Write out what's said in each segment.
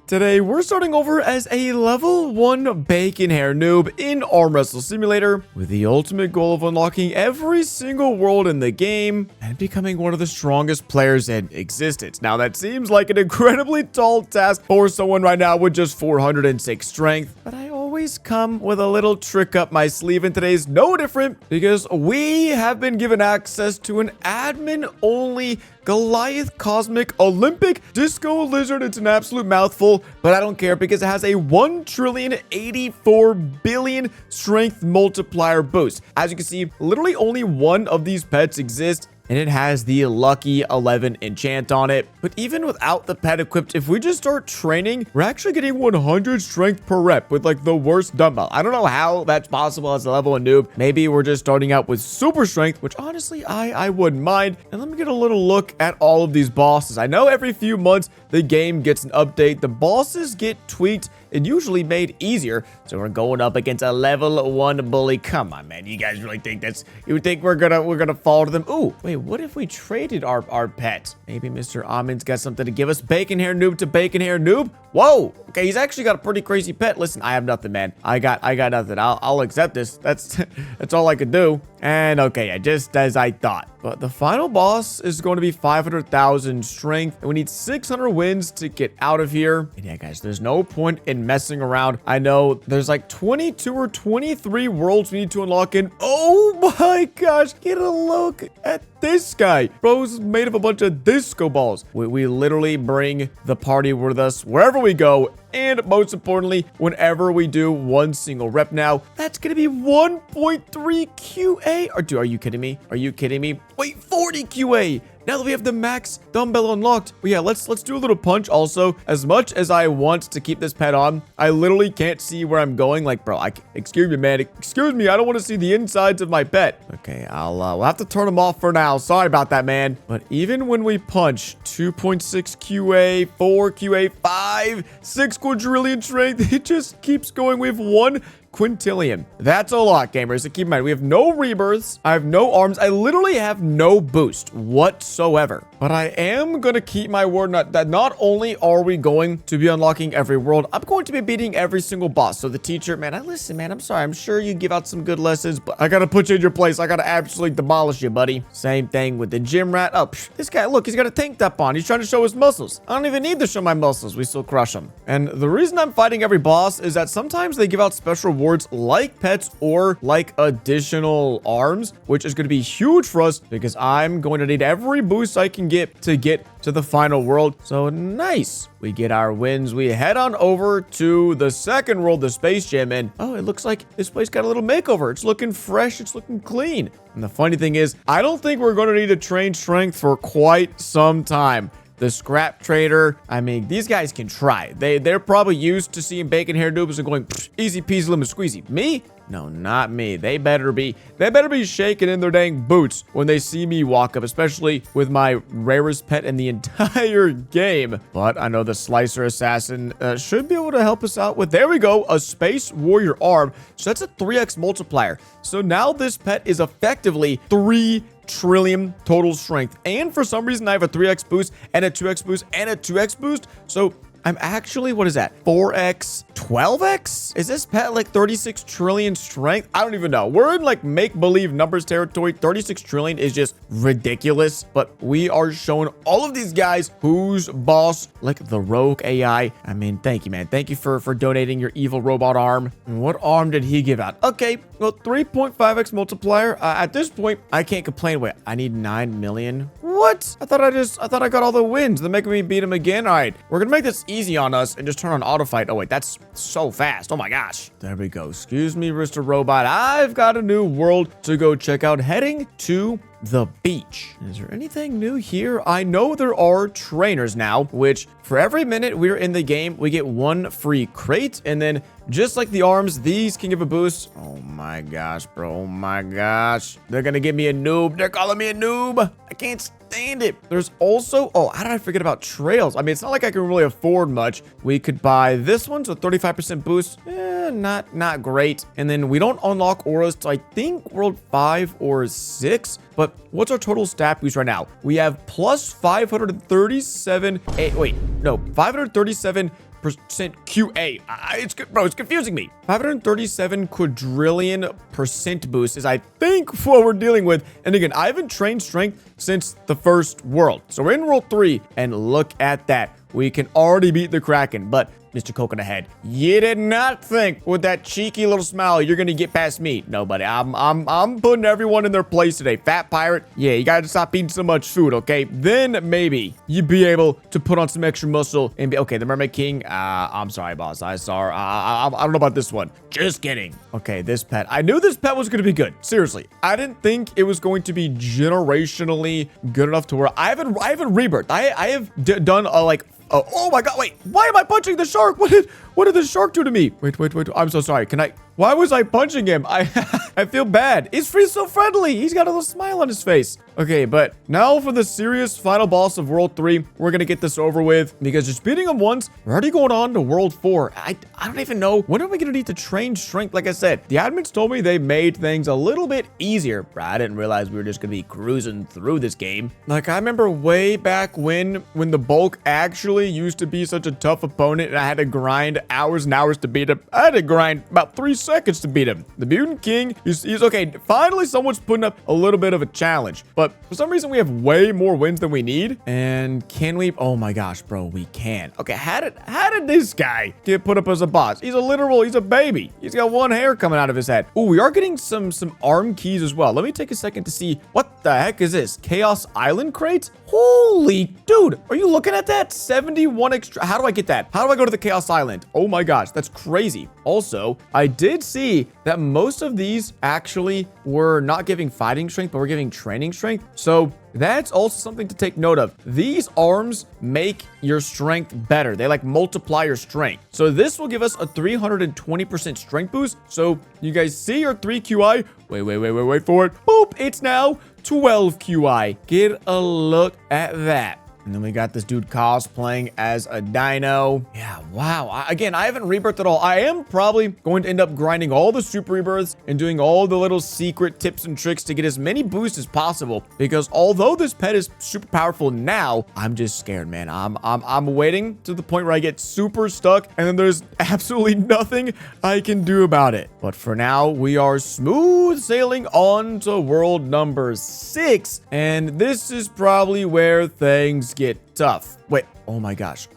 Today, we're starting over as a level 1 bacon hair noob in Arm Wrestle Simulator with the ultimate goal of unlocking every single world in the game and becoming one of the strongest players in existence. Now, that seems like an incredibly tall task for someone right now with just 406 strength, but I always come with a little trick up my sleeve, and today's no different because we have been given access to an admin-only Goliath Cosmic Olympic Disco Lizard. It's an absolute mouthful, but I don't care because it has a 1,084,000,000,000 strength multiplier boost. As you can see, literally only one of these pets exists, and it has the Lucky 11 enchant on it. But even without the pet equipped, if we just start training, we're actually getting 100 strength per rep with like the worst dumbbell. I don't know how that's possible as a level 1 noob. Maybe we're just starting out with super strength, which honestly, I wouldn't mind. And let me get a little look at all of these bosses. I know every few months the game gets an update. The bosses get tweaked and usually made easier. So we're going up against a level 1 bully. Come on, man. You guys really think you think we're gonna fall to them? Ooh, wait, what if we traded our pets? Maybe Mr. Amin's got something to give us. Bacon hair noob to bacon hair noob. Whoa. Okay, he's actually got a pretty crazy pet. Listen, I have nothing, man. I got nothing. I'll accept this. That's all I could do. And okay, yeah, just as I thought. But the final boss is going to be 500,000 strength, and we need 600 wins to get out of here. And yeah, guys, there's no point in messing around. I know there's like 22 or 23 worlds we need to unlock in. Oh my gosh, get a look at this guy. Bro's made of a bunch of disco balls. We literally bring the party with us wherever we go. And most importantly, whenever we do one single rep now, that's going to be 1.3 QA. Are you kidding me? Are you kidding me? Wait, 40 QA. Now that we have the max dumbbell unlocked. But yeah, let's do a little punch also. As much as I want to keep this pet on, I literally can't see where I'm going. Like, bro, excuse me, man. Excuse me. I don't want to see the insides of my pet. Okay, we'll have to turn them off for now. Sorry about that, man. But even when we punch 2.6 QA, 4 QA, 5, 6 quadrillion strength, it just keeps going. We have 1 quintillion. That's a lot, gamers. So keep in mind, we have no rebirths. I have no arms. I literally have no boost whatsoever. But I am going to keep my word that not only are we going to be unlocking every world, I'm going to be beating every single boss. So the teacher, man, listen, man, I'm sorry. I'm sure you give out some good lessons, but I got to put you in your place. I got to absolutely demolish you, buddy. Same thing with the gym rat. Oh, this guy, look, he's got a tank top on. He's trying to show his muscles. I don't even need to show my muscles. We still crush them. And the reason I'm fighting every boss is that sometimes they give out special rewards like pets or like additional arms, which is going to be huge for us because I'm going to need every boost I can get to the final world. So nice. We get our wins. We head on over to the second world, the Space Gym, and oh, it looks like this place got a little makeover. It's looking fresh. It's looking clean. And the funny thing is, I don't think we're going to need to train strength for quite some time. The scrap trader, I mean, these guys can try. They're probably used to seeing bacon hair noobs and going easy peasy lemon squeezy. Me? No, not me. They better be shaking in their dang boots when they see me walk up, especially with my rarest pet in the entire game. But I know the Slicer Assassin should be able to help us out with, there we go, a Space Warrior arm. So that's a 3x multiplier. So now this pet is effectively 3 trillion total strength. And for some reason, I have a 3x boost and a 2x boost and a 2x boost. So I'm actually, what is that? 4x, 12x? Is this pet like 36 trillion strength? I don't even know. We're in like make-believe numbers territory. 36 trillion is just ridiculous. But we are showing all of these guys who's boss, like the rogue AI. I mean, thank you, man. Thank you for donating your evil robot arm. And what arm did he give out? Okay, well, 3.5x multiplier. At this point, I can't complain. Wait, I need 9 million. What? I thought I got all the wins. They're making me beat him again. All right, we're gonna make this easy on us and just turn on auto fight. Oh wait, that's so fast. Oh my gosh. There we go. Excuse me, Mr. Robot. I've got a new world to go check out. Heading to the beach. Is there anything new here? I know there are trainers now, which for every minute we're in the game, we get 1 free crate. And then just like the arms, these can give a boost. Oh my gosh, bro. Oh my gosh. They're gonna give me a noob. They're calling me a noob. I can't stand it. There's also, oh, how did I forget about trails? I mean, it's not like I can really afford much. We could buy this one, so 35% boost. Not great. And then we don't unlock auras to, I think, world 5 or 6. But what's our total stat boost right now? We have plus 537, wait, no, 537 QA. Bro, it's confusing me. 537 quadrillion percent boost is, I think, what we're dealing with. And again, I haven't trained strength since the first world. So we're in world 3, and look at that. We can already beat the Kraken, but Mr. Coconut Head, you did not think with that cheeky little smile you're gonna get past me. No, buddy, I'm putting everyone in their place today. Fat pirate, yeah, you gotta stop eating so much food, okay? Then maybe you'd be able to put on some extra muscle and be okay. The Mermaid King, I'm sorry, boss. I don't know about this one. Just kidding. Okay, this pet. I knew this pet was gonna be good. Seriously, I didn't think it was going to be generationally good enough to where I haven't rebirthed. I have done like. Oh my god, wait, why am I punching the shark? What did the shark do to me? Wait, I'm so sorry. Why was I punching him? I feel bad. He's so friendly. He's got a little smile on his face. Okay, but now for the serious final boss of World 3. We're gonna get this over with because just beating him once, we're already going on to World 4. I don't even know. When are we gonna need to train strength? Like I said, the admins told me they made things a little bit easier. I didn't realize we were just gonna be cruising through this game. Like, I remember way back when the Bulk actually used to be such a tough opponent and I had to grind hours and hours to beat him. I had to grind about 3 seconds to beat him. The Mutant King, he's okay. Finally, someone's putting up a little bit of a challenge, but for some reason we have way more wins than we need. And can we? Oh my gosh, bro, we can. Okay, how did this guy get put up as a boss? He's a baby. He's got one hair coming out of his head. Oh, we are getting some arm keys as well. Let me take a second to see what the heck is this? Chaos Island crate? Holy dude, are you looking at that? 71 extra. How do I get that? How do I go to the Chaos Island? Oh my gosh, that's crazy. Also, I did see that most of these actually were not giving fighting strength, but were giving training strength. So that's also something to take note of. These arms make your strength better. They like multiply your strength. So this will give us a 320% strength boost. So you guys see your 3 QI. Wait for it. Boop, it's now 12 QI. Get a look at that. And then we got this dude cosplaying as a dino. Yeah, wow. Again, I haven't rebirthed at all. I am probably going to end up grinding all the super rebirths and doing all the little secret tips and tricks to get as many boosts as possible. Because although this pet is super powerful now, I'm just scared, man. I'm waiting to the point where I get super stuck and then there's absolutely nothing I can do about it. But for now, we are smooth sailing on to world number 6. And this is probably where things get tough. Wait, oh my gosh,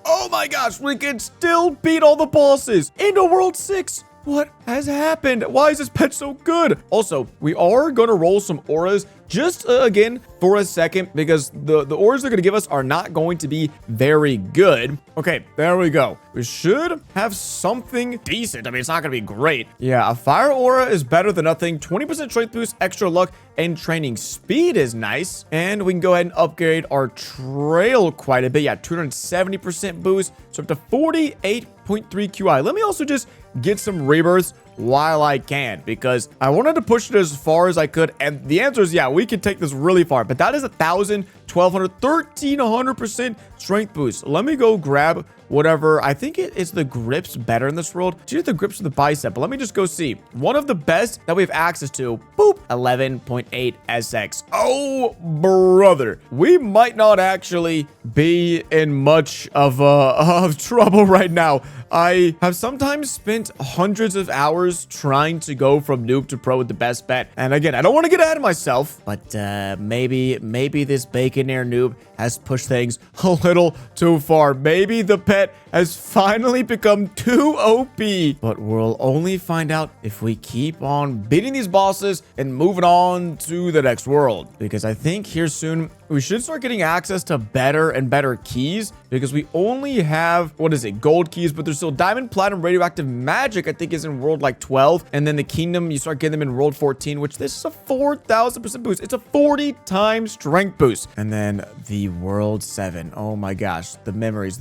we can still beat all the bosses into world 6. What has happened? Why is this pet so good? Also, we are going to roll some auras just again for a second because the auras they're going to give us are not going to be very good. Okay, there we go. We should have something decent. I mean, it's not going to be great. Yeah, a fire aura is better than nothing. 20% strength boost, extra luck, and training speed is nice. And we can go ahead and upgrade our trail quite a bit. Yeah, 270% boost. So up to 48.3 QI. Let me also just get some rebirths while I can because I wanted to push it as far as I could. And the answer is, yeah, we can take this really far. But that is 1,000, 1,200, 1,300% strength boost. Let me go grab whatever. I think it's the grips better in this world. It's the grips of the bicep. But let me just go see. One of the best that we have access to. Boop. 11.8 SX. Oh, brother. We might not actually be in much of trouble right now. I have sometimes spent hundreds of hours trying to go from noob to pro with the best bet. And again, I don't want to get ahead of myself, but maybe this Baconair noob has pushed things a little too far. Maybe the pet has finally become too OP. But we'll only find out if we keep on beating these bosses and moving on to the next world. Because I think here soon, we should start getting access to better and better keys because we only have, gold keys, but there's still diamond, platinum, radioactive magic, I think is in world like 12. And then the kingdom, you start getting them in world 14, which this is a 4,000% boost. It's a 40 times strength boost. And then the world 7. Oh my gosh, the memories.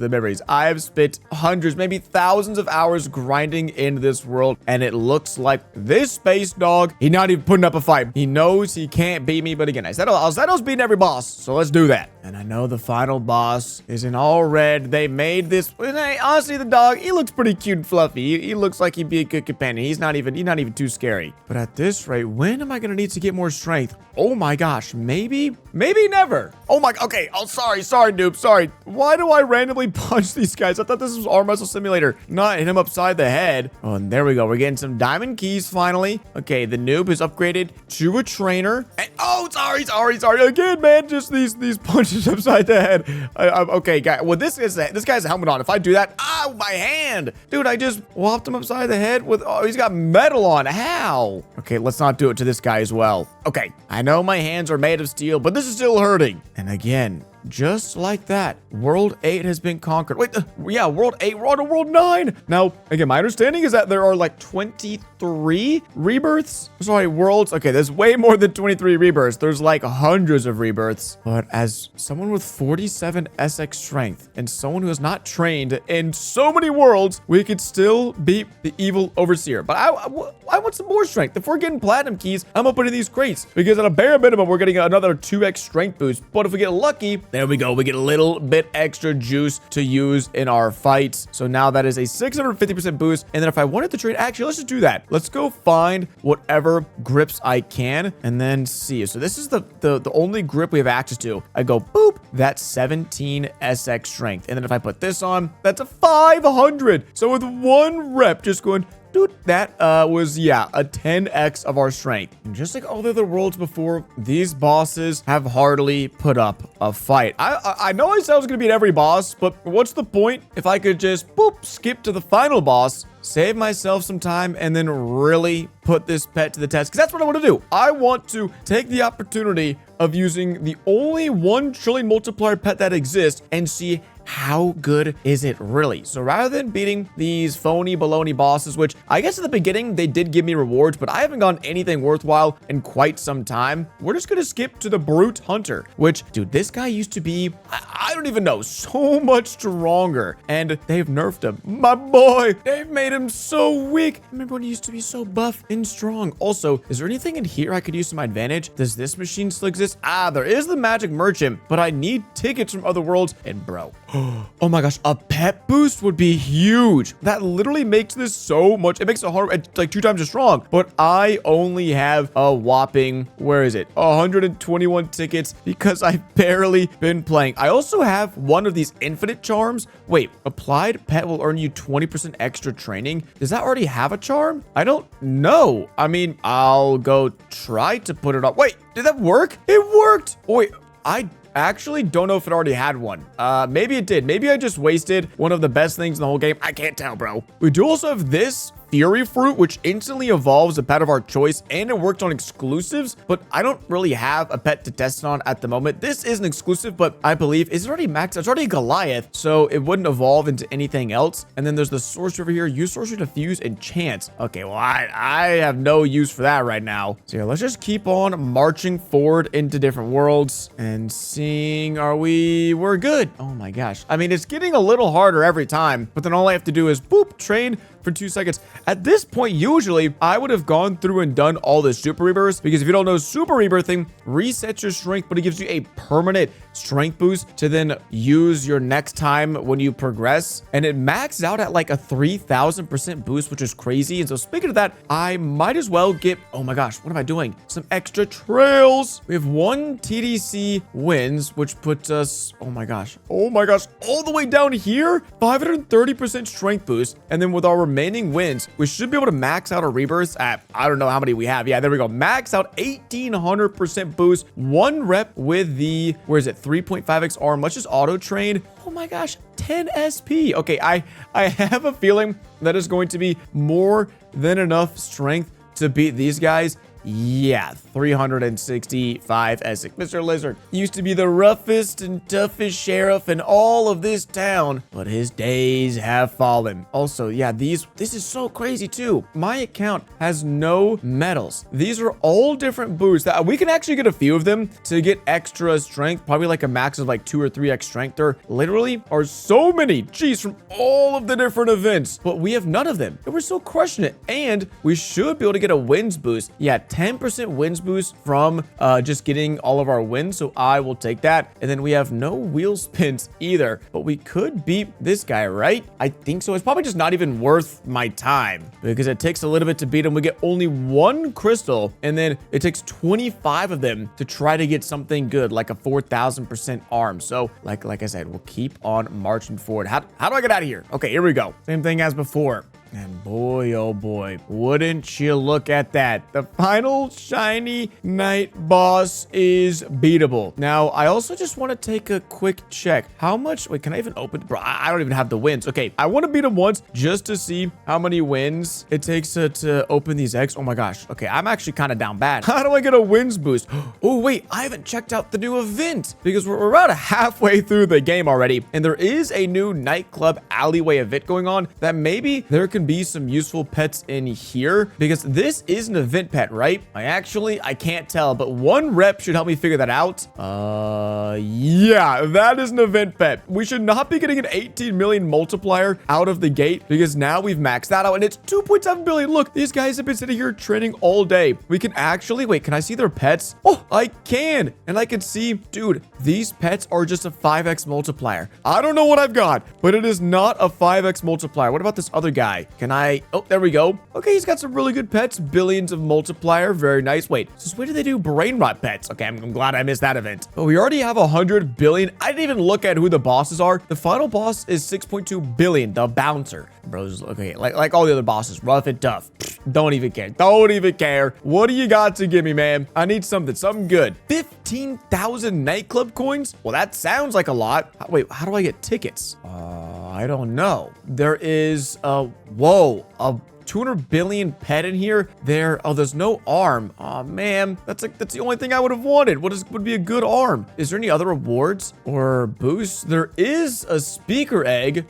I've spent hundreds, maybe thousands of hours grinding in this world. And it looks like this space dog, he's not even putting up a fight. He knows he can't beat me. But again, I said I was beating every boss. So let's do that. And I know the final boss is in all red. They made this. Honestly, the dog, he looks pretty cute and fluffy. He looks like he'd be a good companion. He's not even too scary. But at this rate, when am I going to need to get more strength? Oh my gosh, maybe never. Oh my, okay. Oh, sorry, noob, sorry. Why do I randomly punch these guys? I thought this was Arm Wrestle Simulator, not hit him upside the head. Oh, and there we go. We're getting some diamond keys finally. Okay, the noob is upgraded to a trainer. And, oh, sorry. Again, man, just these punches upside the head. Okay, guy. Well, this guy's a helmet on. If I do that, ow, my hand. Dude, I just whopped him upside the head with, oh, he's got metal on. How? Okay, let's not do it to this guy as well. Okay, I know my hands are made of steel, but this is still hurting. And again, just like that, World 8 has been conquered. Wait, yeah, World 8, we're on to World 9. Now, again, my understanding is that there are like 23 rebirths. Sorry, worlds. Okay, there's way more than 23 rebirths. There's like hundreds of rebirths. But as someone with 47 SX strength and someone who is not trained in so many worlds, we could still beat the evil overseer. But I want some more strength. If we're getting platinum keys, I'm opening these crates because at a bare minimum, we're getting another 2x strength boost. But if we get lucky, there we go. We get a little bit extra juice to use in our fights. So now that is a 650% boost. And then if I wanted to trade, actually, let's just do that. Let's go find whatever grips I can and then see. So this is the only grip we have access to. I go, boop, that's 17 SX strength. And then if I put this on, that's a 500. So with one rep, just going, dude, that was, yeah, a 10x of our strength. And just like all the other worlds before, these bosses have hardly put up a fight. I know I said I was going to beat every boss, but what's the point if I could just, boop, skip to the final boss, save myself some time, and then really put this pet to the test? Because that's what I want to do. I want to take the opportunity of using the only 1 trillion multiplier pet that exists and see how good is it really. So rather than beating these phony baloney bosses, which I guess at the beginning they did give me rewards, but I haven't gotten anything worthwhile in quite some time, we're just gonna skip to the Brute Hunter, which, dude, this guy used to be, I don't even know, so much stronger, and they've nerfed him. My boy, they've made him so weak. Remember when he used to be so buff and strong? Also, is there anything in here I could use to my advantage? Does this machine still exist? Ah, there is the magic merchant, but I need tickets from other worlds, and bro, oh my gosh, a pet boost would be huge. That literally makes this so much. It makes it hard. It's like 2 times as strong. But I only have a whopping, where is it? 121 tickets because I've barely been playing. I also have one of these infinite charms. Wait, applied pet will earn you 20% extra training. Does that already have a charm? I don't know. I mean, I'll go try to put it on. Wait, did that work? It worked. Oh, wait, I actually don't know if it already had one. Maybe it did. Maybe I just wasted one of the best things in the whole game. I can't tell, bro. We do also have this Fury Fruit, which instantly evolves a pet of our choice, and it works on exclusives, but I don't really have a pet to test it on at the moment. This is an exclusive, but I believe it's already maxed. It's already a Goliath, so it wouldn't evolve into anything else. And then there's the sorcery over here. Use sorcery to fuse and chance. Okay, well, I have no use for that right now. So yeah, let's just keep on marching forward into different worlds and seeing, we're good. Oh my gosh. I mean, it's getting a little harder every time, but then all I have to do is boop, train for 2 seconds. At this point, usually I would have gone through and done all the super rebirths, because if you don't know, super rebirthing resets your strength, but it gives you a permanent strength boost to then use your next time when you progress, and it maxes out at like a 3,000% boost, which is crazy. And so speaking of that, I might as well get, oh my gosh, what am I doing? Some extra trails. We have 1 TDC wins, which puts us, oh my gosh, all the way down here. 530% strength boost, and then with our remaining wins, we should be able to max out our rebirths at, I don't know how many we have. Yeah, there we go. Max out 1,800% boost. 1 rep with the, where is it? 3.5x arm. Let's just auto train. Oh my gosh, 10 SP. Okay, I have a feeling that is going to be more than enough strength to beat these guys. Yeah, 365 Essex. Mr. Lizard used to be the roughest and toughest sheriff in all of this town, but his days have fallen. Also, yeah, this is so crazy too. My account has no medals. These are all different boosts that we can actually get a few of them to get extra strength, probably like a max of like 2 or 3x strength. There literally are so many, geez, from all of the different events, but we have none of them. And we're still crushing it. And we should be able to get a wins boost. Yeah, 10% wins boost from just getting all of our wins. So I will take that. And then we have no wheel spins either, but we could beat this guy, right? I think so. It's probably just not even worth my time because it takes a little bit to beat him. We get only 1 crystal, and then it takes 25 of them to try to get something good, like a 4,000% arm. So like I said, we'll keep on marching forward. How do I get out of here? Okay, here we go. Same thing as before. And boy, oh boy, wouldn't you look at that. The final shiny night boss is beatable. Now, I also just want to take a quick check. How much? Wait, can I even open? Bro, I don't even have the wins. Okay, I want to beat him once just to see how many wins it takes to open these eggs. Oh my gosh. Okay, I'm actually kind of down bad. How do I get a wins boost? Oh, wait, I haven't checked out the new event because we're about halfway through the game already. And there is a new nightclub alleyway event going on that maybe there can be some useful pets in here because this is an event pet, right? I can't tell, but 1 rep should help me figure that out. Yeah, that is an event pet. We should not be getting an 18 million multiplier out of the gate because now we've maxed that out and it's 2.7 billion. Look, these guys have been sitting here training all day. We can actually, wait, can I see their pets? Oh, I can. And I can see, dude, these pets are just a 5x multiplier. I don't know what I've got, but it is not a 5x multiplier. What about this other guy? Can I? Oh, there we go. Okay, he's got some really good pets. Billions of multiplier. Very nice. Wait, since when do they do brain rot pets? Okay, I'm glad I missed that event. But we already have 100 billion. I didn't even look at who the bosses are. The final boss is 6.2 billion, the bouncer. Bros, okay, like all the other bosses, rough and tough. Don't even care. Don't even care. What do you got to give me, man? I need something good. 15,000 nightclub coins? Well, that sounds like a lot. Wait, how do I get tickets? I don't know. There is whoa, a 200 billion pet in here. There's no arm. Oh man, that's the only thing I would have wanted. Would be a good arm? Is there any other rewards or boosts? There is a speaker egg.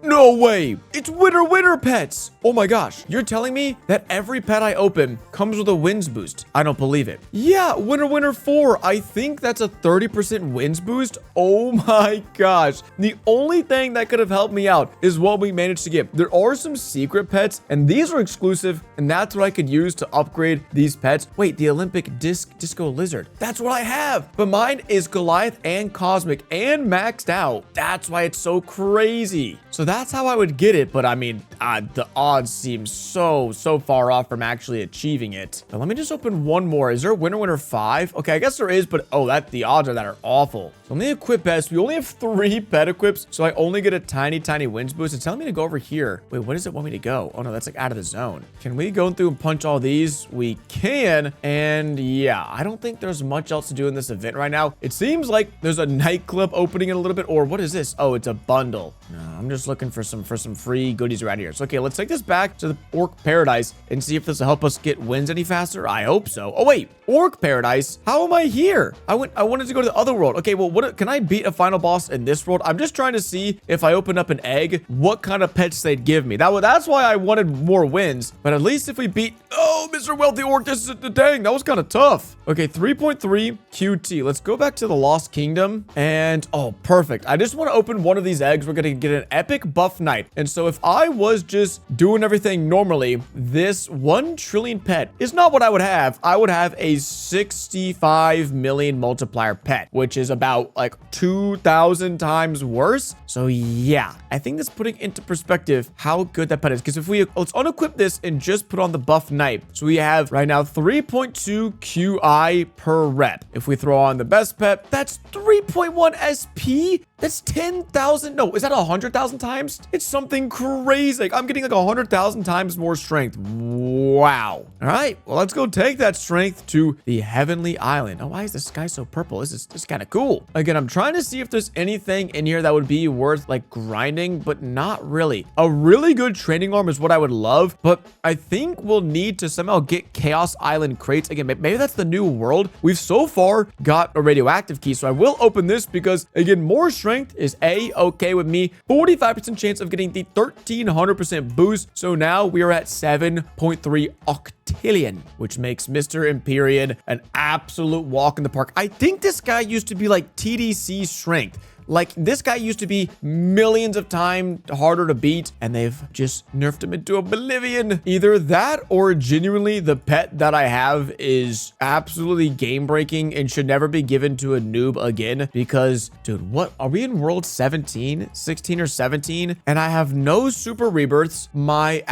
No way. It's winner pets. Oh my gosh. You're telling me that every pet I open comes with a wins boost? I don't believe it. Yeah, winner 4. I think that's a 30% wins boost. Oh my gosh. The only thing that could have helped me out is what we managed to get. There are some secret pets and these are exclusive and that's what I could use to upgrade these pets. Wait, the Olympic disco lizard. That's what I have. But mine is Goliath and Cosmic and maxed out. That's why it's so crazy. So that's how I would get it, but I mean, the odds seem so far off from actually achieving it. But let me just open one more. Is there a winner 5? Okay, I guess there is, but oh, the odds of that are awful. So let me equip best. We only have 3 pet equips, so I only get a tiny wins boost. It's telling me to go over here. Wait, what does it want me to go? Oh no, that's like out of the zone. Can we go through and punch all these? We can, and yeah, I don't think there's much else to do in this event right now. It seems like there's a nightclub opening in a little bit, or what is this? Oh, it's a bundle. No, I'm just looking for some free goodies around here. So okay, let's take this back to the Orc Paradise and see if this will help us get wins any faster. I hope so. Oh wait, Orc Paradise? How am I here? I wanted to go to the other world. Okay, well, can I beat a final boss in this world? I'm just trying to see if I open up an egg, what kind of pets they'd give me. That's why I wanted more wins. But at least if we beat, oh, Mr. Wealthy Orc, dang, that was kind of tough. Okay, 3.3 QT. Let's go back to the Lost Kingdom. And oh, perfect. I just want to open one of these eggs. We're going to get an epic buff night. And so if I was just doing everything normally, this 1 trillion pet is not what I would have. I would have a 65 million multiplier pet, which is about like 2,000 times worse. So yeah, I think that's putting into perspective how good that pet is. Because if let's unequip this and just put on the buff knight. So we have right now 3.2 QI per rep. If we throw on the best pet, that's 3.1 SP. That's 10,000. No, is that 100,000 times? It's something crazy. Like, I'm getting like 100,000 times more strength. Wow. All right. Well, let's go take that strength to the Heavenly Island. Oh, why is the sky so purple? This is kind of cool. Again, I'm trying to see if there's anything in here that would be worth like grinding, but not really. A really good training arm is what I would love, but I think we'll need to somehow get Chaos Island crates. Again, maybe that's the new world. We've so far got a radioactive key, so I will open this because, again, more strength is okay with me. 45% chance of getting the 1300% boost. So now we are at 7.3 octillion, which makes Mr. Empyrean an absolute walk in the park. I think this guy used to be like TDC strength. Like, this guy used to be millions of times harder to beat, and they've just nerfed him into oblivion. Either that or genuinely the pet that I have is absolutely game-breaking and should never be given to a noob again because, dude, what? Are we in World 17? 16 or 17? And I have no super rebirths. My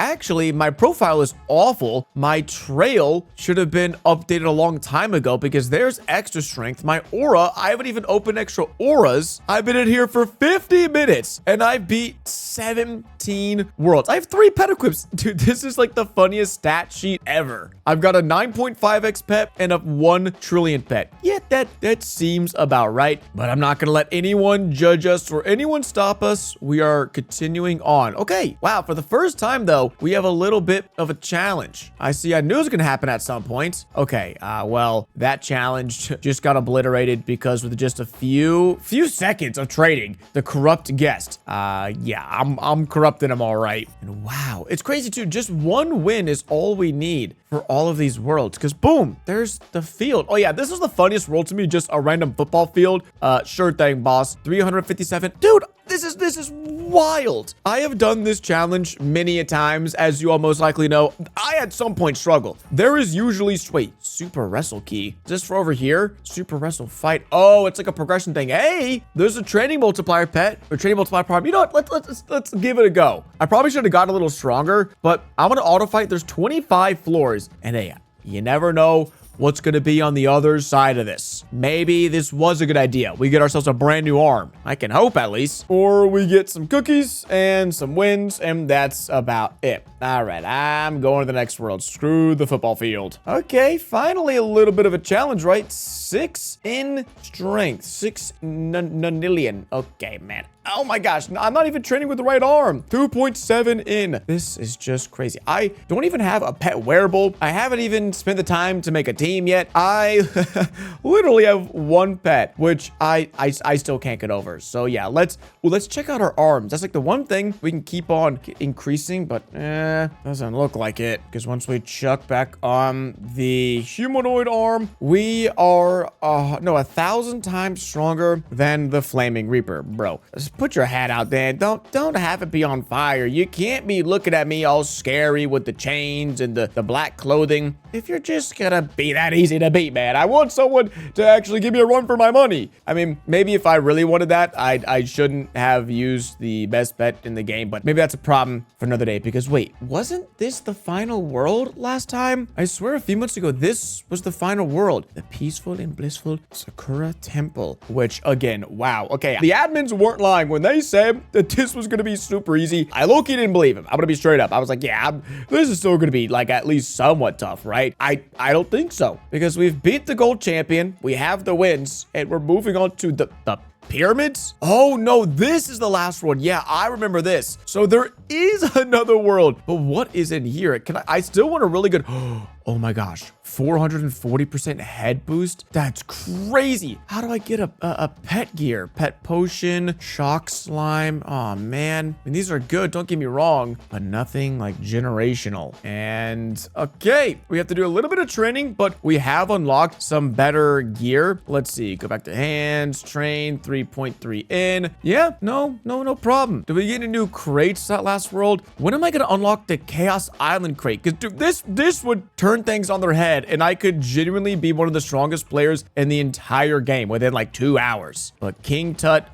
profile is awful. My trail should have been updated a long time ago because there's extra strength. My aura, I haven't even opened extra auras. I've been in here for 50 minutes and I beat 17 worlds. I have 3 pet equips. Dude, this is like the funniest stat sheet ever. I've got a 9.5x pet and a 1 trillion pet. Yeah, that seems about right, but I'm not gonna let anyone judge us or anyone stop us. We are continuing on. Okay, wow, for the first time though, we have a little bit of a challenge. I knew it was gonna happen at some point. Okay, well, that challenge just got obliterated because with just a few seconds of trading, the corrupt guest. Yeah, I'm corrupting him all right. And wow, it's crazy too. Just 1 win is all we need for all of these worlds because boom, there's the field. Oh yeah, this is the funniest world to me, just a random football field. Sure thing, boss. 357. Dude, this is wild. I have done this challenge many a times, as you all most likely know. I at some point struggle. There is usually, wait, super wrestle key. Is this for over here? Super wrestle fight. Oh, it's like a progression thing. Hey, there's a training multiplier pet or training multiplier problem. You know what? Let's give it a go. I probably should have gotten a little stronger, but I'm gonna auto fight. There's 25 floors, and hey, you never know what's going to be on the other side of this. Maybe this was a good idea. We get ourselves a brand new arm. I can hope at least. Or we get some cookies and some wins, and that's about it. All right, I'm going to the next world. Screw the football field. Okay, finally a little bit of a challenge, right? 6 in strength. 6 nonillion. Okay, man. Oh my gosh, I'm not even training with the right arm. 2.7 in. This is just crazy. I don't even have a pet wearable. I haven't even spent the time to make a team yet. I literally have 1 pet, which I still can't get over. So yeah, let's check out our arms. That's like the one thing we can keep on increasing, but doesn't look like it. Because once we chuck back on the humanoid arm, we are 1,000 times stronger than the Flaming Reaper, bro. Put your hat out there. Don't have it be on fire. You can't be looking at me all scary with the chains and the black clothing. If you're just gonna be that easy to beat, man, I want someone to actually give me a run for my money. I mean, maybe if I really wanted that, I shouldn't have used the best bet in the game, but maybe that's a problem for another day. Because wait, wasn't this the final world last time? I swear a few months ago, this was the final world. The peaceful and blissful Sakura Temple, which again, wow. Okay, the admins weren't lying when they said that this was going to be super easy. I low-key didn't believe him. I'm going to be straight up. I was like, yeah, this is still going to be like at least somewhat tough, right? I don't think so because we've beat the gold champion. We have the wins and we're moving on to the pyramids. Oh no, this is the last one. Yeah, I remember this. So there is another world, but what is in here? I still want a really good, oh my gosh, 440% head boost. That's crazy. How do I get a pet gear? Pet potion, shock slime. Oh man, I mean, these are good, don't get me wrong, but nothing like generational. And okay, we have to do a little bit of training, but we have unlocked some better gear. Let's see, go back to hands, train, 3.3 in. Yeah, no problem. Did we get any new crates that last world? When am I gonna unlock the Chaos Island crate? Because dude, this would turn things on their head and I could genuinely be one of the strongest players in the entire game within like 2 hours. But King Tut,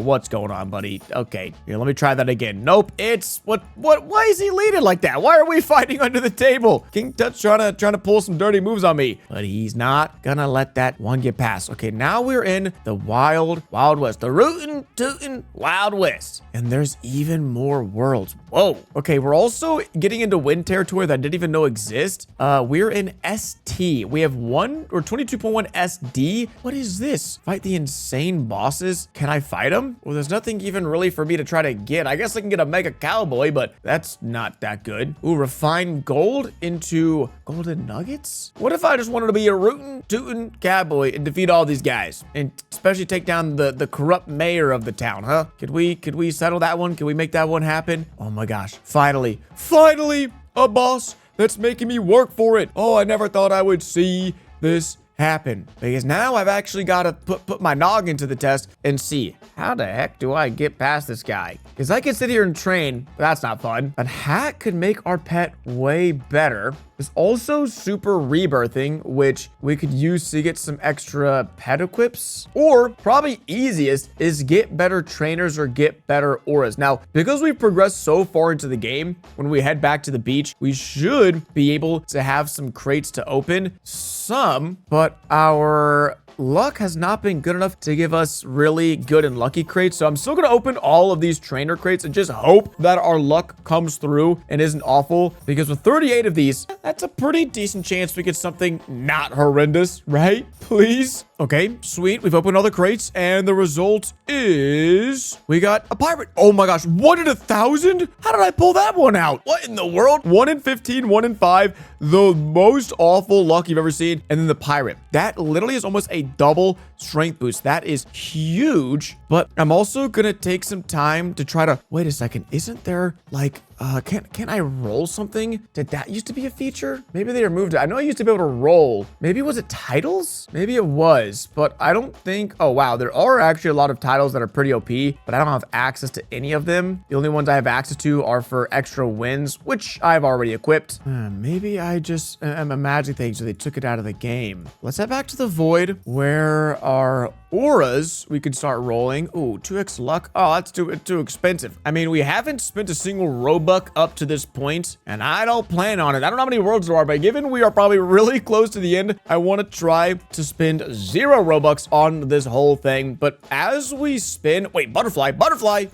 what's going on, buddy? Okay, here, let me try that again. Nope, it's why is he leading like that? Why are we fighting under the table? King Tut's trying to pull some dirty moves on me, but he's not gonna let that one get past. Okay, now we're in the Wild West, the rootin' tootin' Wild West, and there's even more worlds. Whoa. Okay, we're also getting into wind territory that I didn't even know exist. We're in ST. We have 22.1 SD. What is this? Fight the insane bosses. Can I fight them? Well, there's nothing even really for me to try to get. I guess I can get a mega cowboy, but that's not that good. Ooh, refine gold into golden nuggets? What if I just wanted to be a rootin' tootin' cowboy and defeat all these guys? And especially take down the corrupt mayor of the town, huh? Could we settle that one? Can we make that one happen? Oh my gosh. Finally a boss that's making me work for it. Oh, I never thought I would see this happen, because now I've actually got to put my noggin to the test and see how the heck do I get past this guy? Because I can sit here and train, but that's not fun. A hat could make our pet way better. There's also super rebirthing, which we could use to get some extra pet equips, or probably easiest is get better trainers or get better auras. Now, because we've progressed so far into the game, when we head back to the beach, we should be able to have some crates to open, but our luck has not been good enough to give us really good and lucky crates. So I'm still going to open all of these trainer crates and just hope that our luck comes through and isn't awful, because with 38 of these, that's a pretty decent chance we get something not horrendous, right? Please. Okay, sweet. We've opened all the crates and the result is we got a pirate. Oh my gosh, 1 in 1,000? How did I pull that one out? What in the world? 1 in 15, 1 in 5, the most awful luck you've ever seen. And then the pirate. That literally is almost a double strength boost. That is huge, but I'm also gonna take some time to try to, wait a second, isn't there like, can I roll something? Did that used to be a feature? Maybe they removed it. I know I used to be able to roll. Maybe was it titles? Maybe it was, but I don't think, oh wow, there are actually a lot of titles that are pretty OP, but I don't have access to any of them. The only ones I have access to are for extra wins, which I've already equipped. Maybe I just am imagining things, so they took it out of the game. Let's head back to the void where our auras we could start rolling. Ooh, 2x luck. Oh, that's too expensive. I mean, we haven't spent a single Robux up to this point, and I don't plan on it. I don't know how many worlds there are, but given we are probably really close to the end, I want to try to spend 0 Robux on this whole thing. But as we spin, wait, butterfly.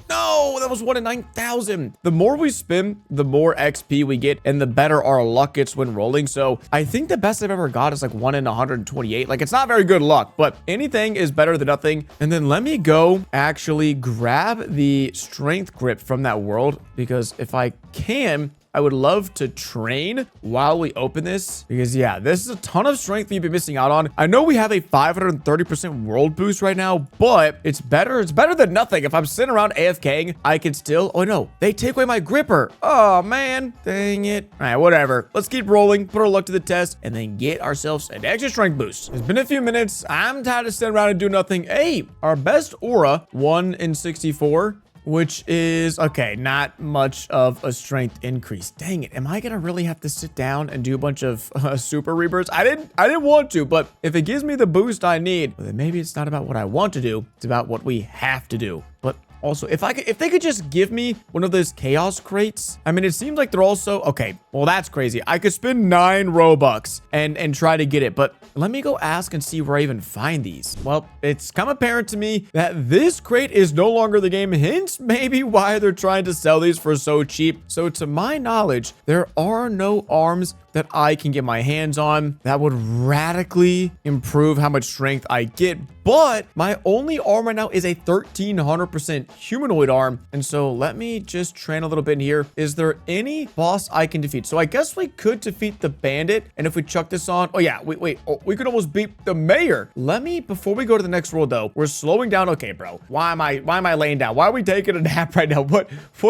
No, that was 1 in 9,000. The more we spin, the more XP we get, and the better our luck gets when rolling. So I think the best I've ever got is like 1 in 128. Like, it's not very good luck, but anything is better than nothing. And then let me go actually grab the strength grip from that world, because if I can, I would love to train while we open this, because yeah, this is a ton of strength you've been missing out on. I know we have a 530% world boost right now, but it's better than nothing. If I'm sitting around AFKing, I can still, oh no, they take away my gripper. Oh man, dang it. All right, whatever. Let's keep rolling, put our luck to the test, and then get ourselves an extra strength boost. It's been a few minutes. I'm tired of sitting around and do nothing. Hey, our best aura, 1 in 64. Which is, okay, not much of a strength increase. Dang it, am I gonna really have to sit down and do a bunch of super rebirths? I didn't want to, but if it gives me the boost I need, well, then maybe it's not about what I want to do, it's about what we have to do. But also, if they could just give me one of those chaos crates. I mean, it seems like they're also, okay, well, that's crazy. I could spend 9 Robux and try to get it, but let me go ask and see where I even find these. Well, it's come apparent to me that this crate is no longer the game, hence maybe why they're trying to sell these for so cheap. So to my knowledge, there are no arms that I can get my hands on that would radically improve how much strength I get. But my only arm right now is a 1300% humanoid arm. And so let me just train a little bit in here. Is there any boss I can defeat? So I guess we could defeat the bandit. And if we chuck this on, oh yeah, wait, oh, we could almost beat the mayor. Let me, before we go to the next world though, we're slowing down. Okay, bro, why am I laying down? Why are we taking a nap right now? What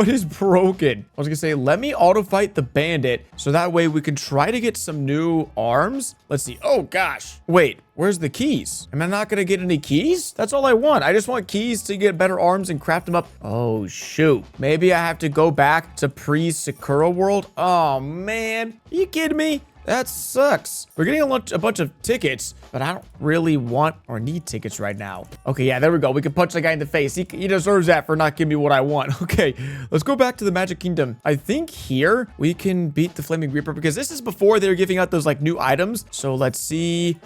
is broken? I was gonna say, let me auto fight the bandit. So that way we can try to get some new arms. Let's see. Oh gosh, wait. Where's the keys? Am I not gonna get any keys? That's all I want. I just want keys to get better arms and craft them up. Oh, shoot. Maybe I have to go back to pre-Sakura world. Oh, man. Are you kidding me? That sucks. We're getting a bunch of tickets, but I don't really want or need tickets right now. Okay, yeah, there we go. We can punch the guy in the face. He deserves that for not giving me what I want. Okay, let's go back to the Magic Kingdom. I think here we can beat the Flaming Reaper, because this is before they were giving out those like new items. So let's see.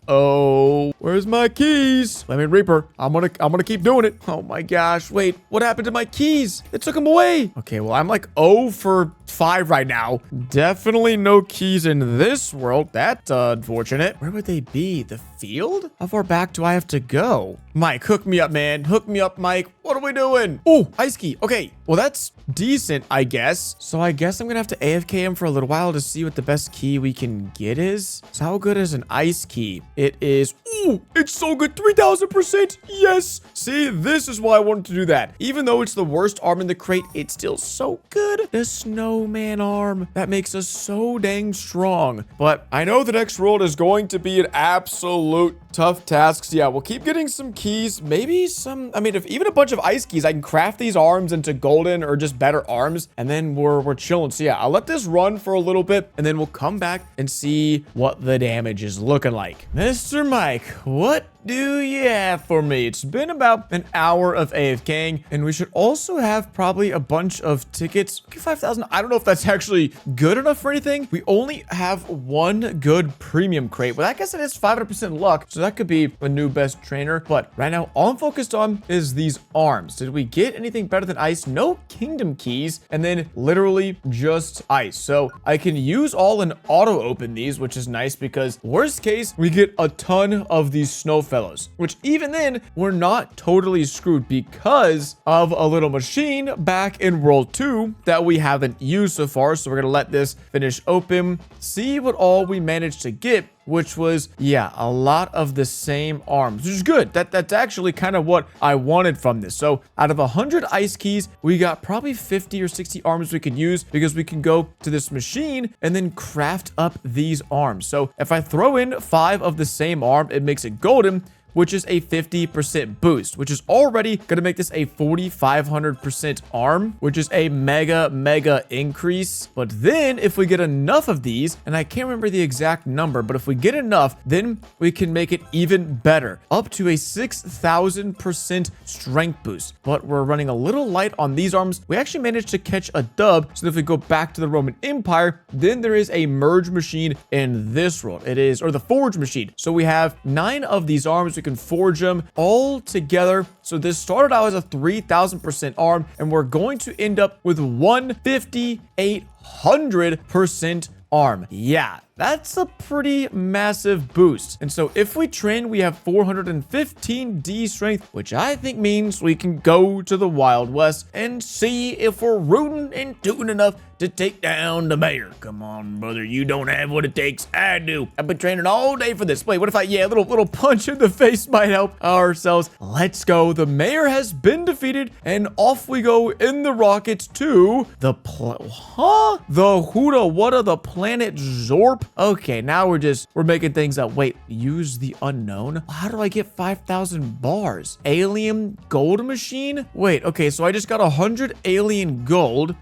Oh, where's my keys? Flaming Reaper, I'm gonna keep doing it. Oh my gosh, wait, what happened to my keys? They took them away. Okay, well, I'm like 0 for 5 right now. Definitely no keys in this world. That's unfortunate. Where would they be? The field? How far back do I have to go? Mike, hook me up, man. Hook me up, Mike. What are we doing? Oh, ice key. Okay, well, that's decent, I guess. So I guess I'm gonna have to AFK him for a little while to see what the best key we can get is. So how good is an ice key? It is, ooh, it's so good, 3000%. Yes. See, this is why I wanted to do that. Even though it's the worst arm in the crate, it's still so good. The snowman arm, that makes us so dang strong. But I know the next world is going to be an absolute tough task. So yeah, we'll keep getting some keys, maybe some, I mean, if even a bunch of ice keys, I can craft these arms into golden or just better arms, and then we're chilling. So yeah, I'll let this run for a little bit, and then we'll come back and see what the damage is looking like. Mr. Mike, what do you have for me? It's been about an hour of AFKing, and we should also have probably a bunch of tickets. Okay, 5,000. I don't know if that's actually good enough for anything. We only have one good premium crate. Well, I guess it is 500% luck, so that could be a new best trainer. But right now, all I'm focused on is these arms. Did we get anything better than ice? No kingdom keys, and then literally just ice. So I can use all and auto open these, which is nice because worst case, we get a ton of these snow fellows, which even then, we're not totally screwed because of a little machine back in World 2 that we haven't used so far. So we're going to let this finish open, see what all we managed to get, which was, yeah, a lot of the same arms, which is good. That's actually kind of what I wanted from this. So out of 100 ice keys, we got probably 50 or 60 arms we could use because we can go to this machine and then craft up these arms. So if I throw in 5 of the same arm, it makes it golden, which is a 50% boost, which is already going to make this a 4,500% arm, which is a mega increase. But then if we get enough of these, and I can't remember the exact number, but if we get enough, then we can make it even better, up to a 6,000% strength boost. But we're running a little light on these arms. We actually managed to catch a dub. So if we go back to the Roman Empire, then there is a merge machine in this world. It is, or the forge machine. So we have 9 of these arms. We can forge them all together. So this started out as a 3,000% arm, and we're going to end up with 1,500% arm. Yeah, that's a pretty massive boost. And so if we train, we have 415 D strength, which I think means we can go to the Wild West and see if we're rooting and tooting enough to take down the mayor. Come on, brother. You don't have what it takes. I do. I've been training all day for this. Wait, what if a little punch in the face might help ourselves. Let's go. The mayor has been defeated, and off we go in the rockets to the the Huda Wada, the planet Zorp. Okay, now we're making things up. Wait, use the unknown? How do I get 5,000 bars? Alien gold machine? Wait, okay, so I just got 100 alien gold.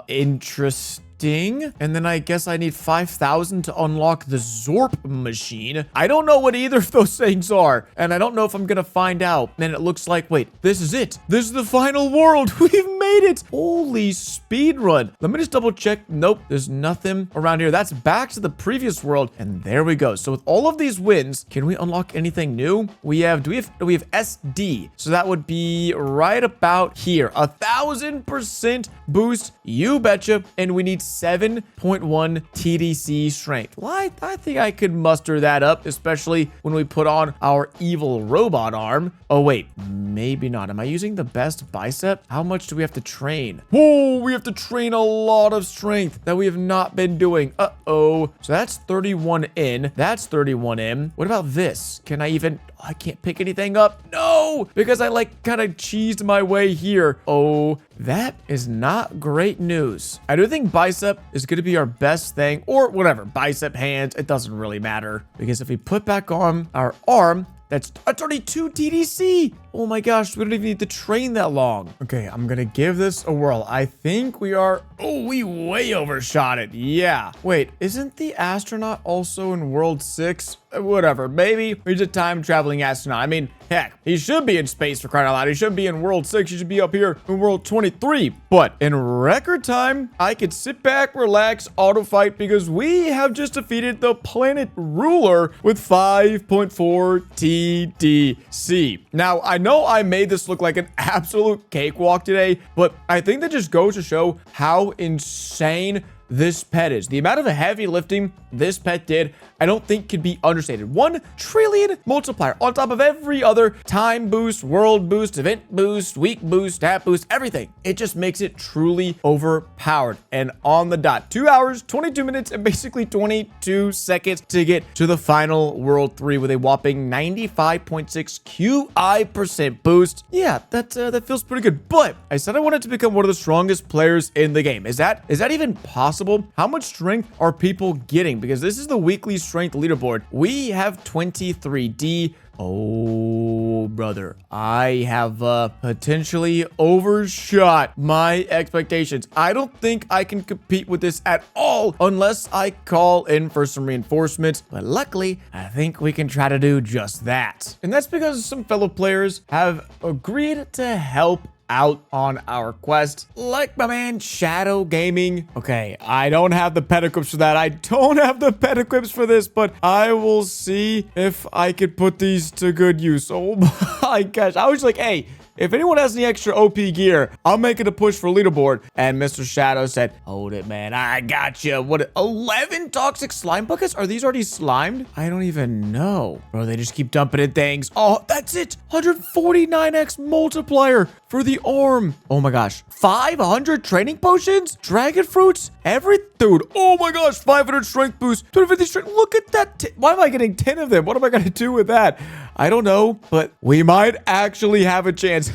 Interesting. And then I guess I need 5,000 to unlock the Zorp machine. I don't know what either of those things are, and I don't know if I'm gonna find out. And it looks like, wait, this is it. This is the final world. We've made it. Holy speed run. Let me just double check. Nope, there's nothing around here. That's back to the previous world, and there we go. So with all of these wins, can we unlock anything new? We have, do we have SD? So that would be right about here. 1,000% boost, you betcha. And we need 7.1 TDC strength. Well, I think I could muster that up, especially when we put on our evil robot arm. Oh, wait, maybe not. Am I using the best bicep? How much do we have to train? Whoa, we have to train a lot of strength that we have not been doing. Uh-oh. So that's 31 in. That's 31 in. What about this? Can I even... I can't pick anything up. No, because I kind of cheesed my way here. Oh, that is not great news. I do think bicep is going to be our best thing, or whatever, bicep, hands, it doesn't really matter, because if we put back on our arm, that's a 32 TDC. Oh my gosh, we don't even need to train that long. Okay, I'm gonna give this a whirl. I think we are... Oh, we way overshot it. Yeah. Wait, isn't the astronaut also in World 6? Whatever, maybe he's a time-traveling astronaut. I mean, heck, he should be in space for crying out loud. He shouldn't be in World 6. He should be up here in World 23. But in record time, I could sit back, relax, auto-fight, because we have just defeated the planet ruler with 5.4 TDC. Now, I know I made this look like an absolute cakewalk today, but I think that just goes to show how insane this pet is. The amount of heavy lifting this pet did, I don't think could be understated. 1 trillion multiplier on top of every other time boost, world boost, event boost, week boost, stat boost, everything. It just makes it truly overpowered. And on the dot, 2 hours, 22 minutes, and basically 22 seconds to get to the final World 3 with a whopping 95.6 QI% boost. Yeah, that feels pretty good. But I said I wanted to become one of the strongest players in the game. Is that even possible? How much strength are people getting? Because this is the weekly strength leaderboard. We have 23D. Oh, brother, I have potentially overshot my expectations. I don't think I can compete with this at all unless I call in for some reinforcements. But luckily, I think we can try to do just that. And that's because some fellow players have agreed to help out on our quest, like my man Shadow Gaming. Okay, I don't have the pet equips for that. I don't have the pet equips for this, but I will see if I could put these to good use. Oh my gosh, I was like, hey, if anyone has any extra OP gear, I'm making a push for leaderboard. And Mr. Shadow said, hold it, man. I got you. What, 11 toxic slime buckets? Are these already slimed? I don't even know. Bro, they just keep dumping in things. Oh, that's it. 149x multiplier for the arm. Oh my gosh. 500 training potions? Dragon fruits? Dude, oh my gosh. 500 strength boost. 250 strength. Look at that. Why am I getting 10 of them? What am I going to do with that? I don't know, but we might actually have a chance.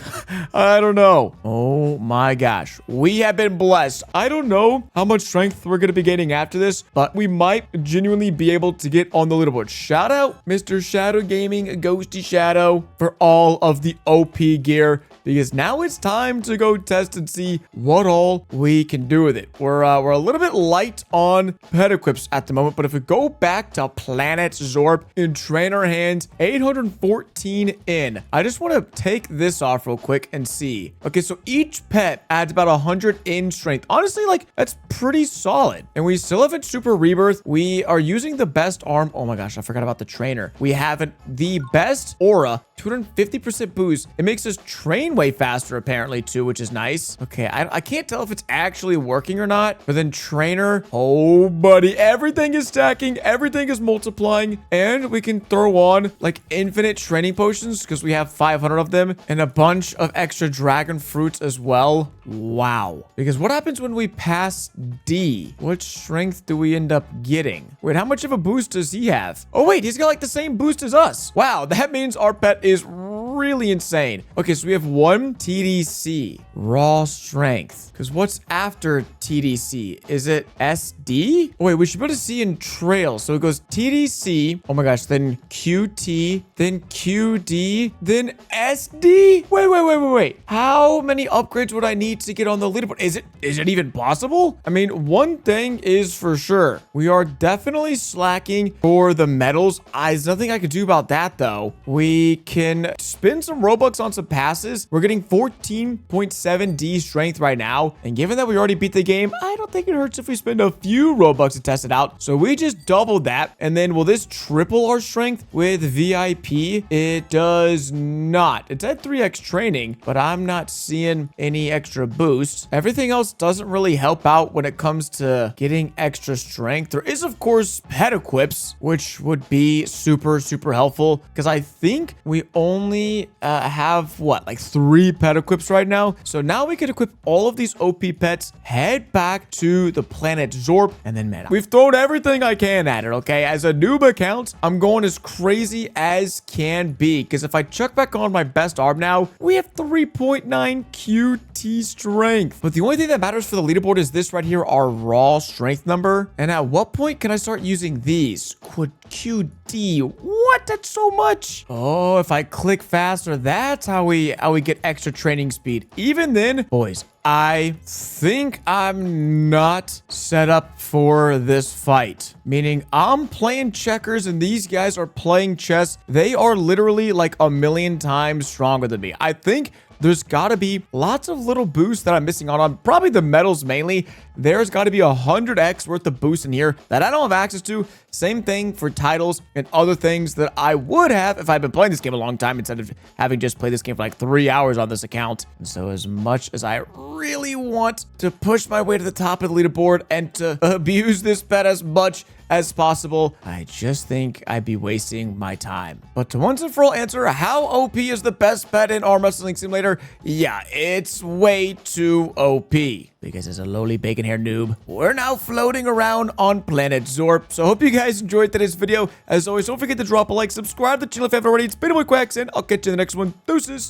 I don't know. Oh my gosh. We have been blessed. I don't know how much strength we're going to be gaining after this, but we might genuinely be able to get on the leaderboard. Shout out Mr. Shadow Gaming, Ghosty Shadow, for all of the OP gear, because now it's time to go test and see what all we can do with it. We're a little bit light on pet equips at the moment, but if we go back to Planet Zorp and train our hands, 814 in. I just want to take this off real quick and see. Okay, so each pet adds about 100 in strength. Honestly, like, that's pretty solid. And we still haven't super rebirth. We are using the best arm. Oh my gosh, I forgot about the trainer. We haven't the best aura, 250% boost. It makes us train way faster apparently too, which is nice. Okay, I can't tell if it's actually working or not, but then trainer, oh buddy, everything is stacking, everything is multiplying, and we can throw on like infinite training potions because we have 500 of them and a bunch of extra dragon fruits as well. Wow. Because what happens when we pass D? What strength do we end up getting? Wait, how much of a boost does he have? Oh wait, he's got like the same boost as us. Wow, that means our pet is really insane. Okay, so we have 1 TDC, raw strength. Because what's after TDC? Is it SD? Oh, wait, we should be able to see in trail. So it goes TDC. Oh my gosh, then QT, then QD, then SD. Wait. How many upgrades would I need to get on the leaderboard? Is it even possible? I mean, one thing is for sure. We are definitely slacking for the medals. There's nothing I could do about that though. We can spend some Robux on some passes. We're getting 14.7 D strength right now. And given that we already beat the game, I don't think it hurts if we spend a few Robux to test it out. So we just doubled that. And then will this triple our strength with VIP? It does not. It's at 3x training, but I'm not seeing any extra boosts. Everything else doesn't really help out when it comes to getting extra strength. There is, of course, pet equips, which would be super helpful because I think we only have what, like 3 pet equips right now. So now we can equip all of these OP pets, head back to the planet Zorp, and then man, we've thrown everything I can at it. Okay, as a noob account, I'm going as crazy as can be because if I chuck back on my best arm now, we have 3.9 QT strength. But the only thing that matters for the leaderboard is this right here, our raw strength number. And at what point can I start using these? QD. What? That's so much. Oh, if I click faster, that's how we get extra training speed. Even then, boys, I think I'm not set up for this fight. Meaning I'm playing checkers and these guys are playing chess. They are literally like a million times stronger than me. I think there's got to be lots of little boosts that I'm missing out on. Probably the medals mainly. there's got to be 100x worth of boost in here that I don't have access to. Same thing for titles and other things that I would have if I'd been playing this game a long time instead of having just played this game for like 3 hours on this account. And so as much as I really want to push my way to the top of the leaderboard and to abuse this pet as much as possible, I just think I'd be wasting my time. But to once and for all answer how OP is the best pet in Arm Wrestling Simulator, yeah, it's way too OP. Because as a lowly bacon hair noob, we're now floating around on planet Zorp. So I hope you guys enjoyed today's video. As always, don't forget to drop a like, subscribe to the channel if you haven't already. It's been a boy Quacks, and I'll catch you in the next one. Deuces.